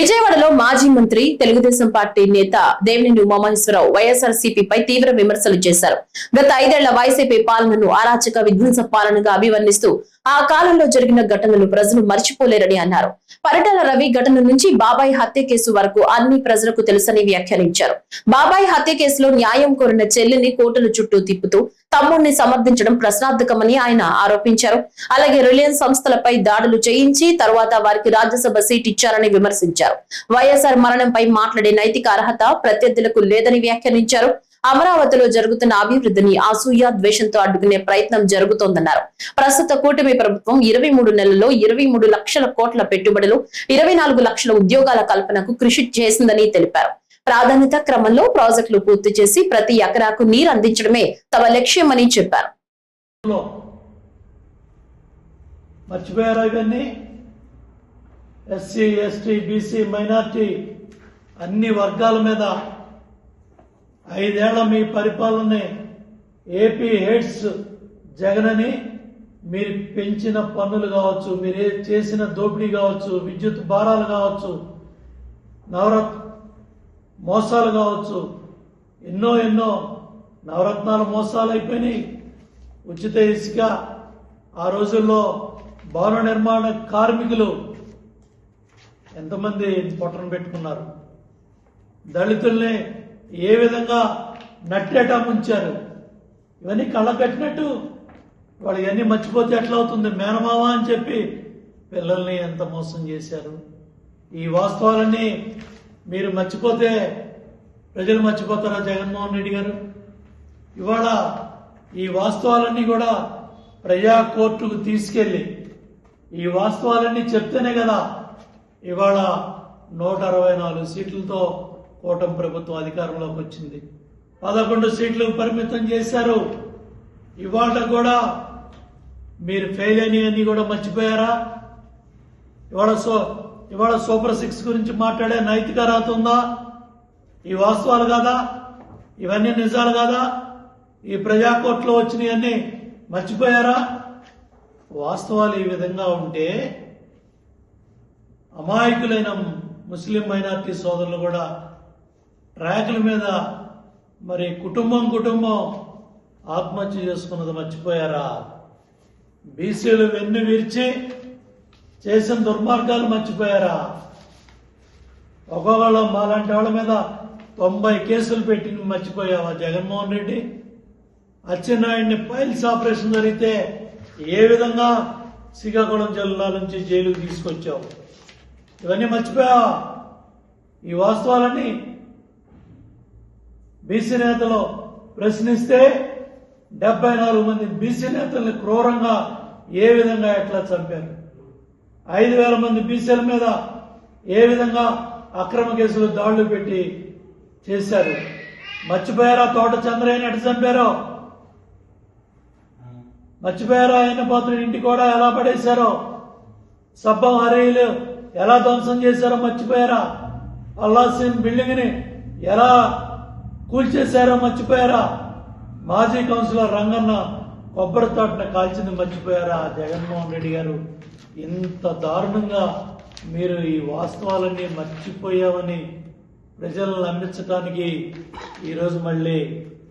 విజయవాడలో మాజీ మంత్రి తెలుగుదేశం పార్టీ నేత దేవినేని ఉమామహేశ్వరరావు వైఎస్ఆర్సీపీపై తీవ్ర విమర్శలు చేశారు. గత 5 ఏళ్ల వైసీపీ పాలనను అరాచక విధ్వంస పాలనగా అభివర్ణిస్తూ ఆ కాలంలో జరిగిన ఘటనలు ప్రజలు మర్చిపోలేరని అన్నారు. పరిటాల రవి ఘటన నుంచి బాబాయ్ హత్య కేసు వరకు అన్ని ప్రజలకు తెలుసని వ్యాఖ్యానించారు. బాబాయ్ హత్య కేసులో న్యాయం కోరిన చెల్లిని కోర్టుల చుట్టూ తిప్పుతూ తమ్ముడిని సమర్థించడం ప్రశ్నార్థకమని ఆయన ఆరోపించారు. అలాగే రిలయన్స్ సంస్థలపై దాడులు చేయించి తర్వాత వారికి రాజ్యసభ సీట్ ఇచ్చారని విమర్శించారు. వైఎస్ఆర్ మరణంపై మాట్లాడే నైతిక అర్హత ప్రత్యర్థులకు లేదని వ్యాఖ్యానించారు. అమరావతిలో జరుగుతున్న అభివృద్ధిని అసూయ ద్వేషంతో అడ్డుకునే ప్రయత్నం జరుగుతోందన్నారు. ప్రస్తుత కూటమి ప్రభుత్వం 23 నెలల్లో 23 లక్షల కోట్ల పెట్టుబడులు, 24 లక్షల ఉద్యోగాల కల్పనకు కృషి చేసిందని తెలిపారు. ప్రాధాన్యత క్రమంలో ప్రాజెక్టులు పూర్తి చేసి ప్రతి ఎకరాకు నీరు అందించడమే తమ లక్ష్యమని చెప్పారు. ఎస్సీ, ఎస్టీ, బీసీ, మైనార్టీ అన్ని వర్గాల మీద 5 ఏళ్ల మీ పరిపాలన ఏపీ హెడ్స్ జగన్ అని మీరు పెంచిన పన్నులు కావచ్చు, మీరు చేసిన దోపిడీ కావచ్చు, విద్యుత్ భారాలు కావచ్చు, మోసాలు కావచ్చు, ఎన్నో నవరత్నాల మోసాలు అయిపోయినాయి. ఉచిత ఇసుక, ఆ రోజుల్లో భవన నిర్మాణ కార్మికులు ఎంతమంది పొట్టను పెట్టుకున్నారు. దళితుల్ని ఏ విధంగా నట్టేట ముంచారు. ఇవన్నీ కళ్ళ కట్టినట్టు వాళ్ళు ఇవన్నీ మర్చిపోతే ఎట్లా అవుతుంది? మేనమామ అని చెప్పి పిల్లల్ని ఎంత మోసం చేశారు. ఈ వాస్తవాలన్నీ మీరు మర్చిపోతే ప్రజలు మర్చిపోతారా? జగన్మోహన్ రెడ్డి గారు ఇవాళ ఈ వాస్తవాలన్నీ కూడా ప్రజా కోర్టుకు తీసుకెళ్లి ఈ వాస్తవాలన్నీ చెప్తేనే కదా ఇవాళ 164 సీట్లతో కూటమి ప్రభుత్వం అధికారంలోకి వచ్చింది. 11 సీట్లు పరిమితం చేశారు. ఇవాళ కూడా మీరు ఫెయిల్ అని కూడా మర్చిపోయారా? ఇవాళ సూపర్ 6 గురించి మాట్లాడే నైతిక అర్హత ఉందా? ఈ వాస్తవాలు కాదా? ఇవన్నీ నిజాలు కాదా? ఈ ప్రజా కోర్టులో వచ్చినవన్నీ మర్చిపోయారా? వాస్తవాలు ఈ విధంగా ఉంటే అమాయకులైన ముస్లిం మైనార్టీ సోదరులు కూడా ట్రాకుల మీద మరి కుటుంబం ఆత్మహత్య చేసుకున్నది మర్చిపోయారా? బీసీలు వెన్ను విరిచి చేసిన దుర్మార్గాలు మర్చిపోయారా? ఒక్కొక్కళ్ళు మాలాంటి వాళ్ళ మీద 90 కేసులు పెట్టి మర్చిపోయావా జగన్మోహన్ రెడ్డి? అచ్చెన్నాయుడిని పైల్స్ ఆపరేషన్ జరిగితే ఏ విధంగా శ్రీకాకుళం జిల్లా నుంచి జైలుకు తీసుకొచ్చావు? ఇవన్నీ మర్చిపోయావా? ఈ వాస్తవాలన్నీ బీసీ నేతలు ప్రశ్నిస్తే 74 మంది బీసీ నేతల్ని క్రూరంగా ఏ విధంగా ఎట్లా చంపారు? 5,000 మంది బీసీల మీద ఏ విధంగా అక్రమ కేసులు దాడులు పెట్టి చేశారు? మర్చిపోయారా? తోట చంద్రయ్యని ఎట్లా చంపారో మర్చిపోయారా? ఆయన పాత్ర ఇంటి కూడా ఎలా పడేశారో, సబ్బం హరీలు ఎలా ధ్వంసం చేశారో మర్చిపోయారా? అల్లాసీన్ బిల్డింగ్ ని ఎలా కూల్చేశారో మర్చిపోయారా? మాజీ కౌన్సిలర్ రంగన్న కొబ్బరి తోటను కాల్చింది మర్చిపోయారా? జగన్మోహన్ రెడ్డి గారు ఇంత దారుణంగా మీరు ఈ వాస్తవాలన్నీ మర్చిపోయామని ప్రజలను నమ్మించడానికి ఈరోజు మళ్ళీ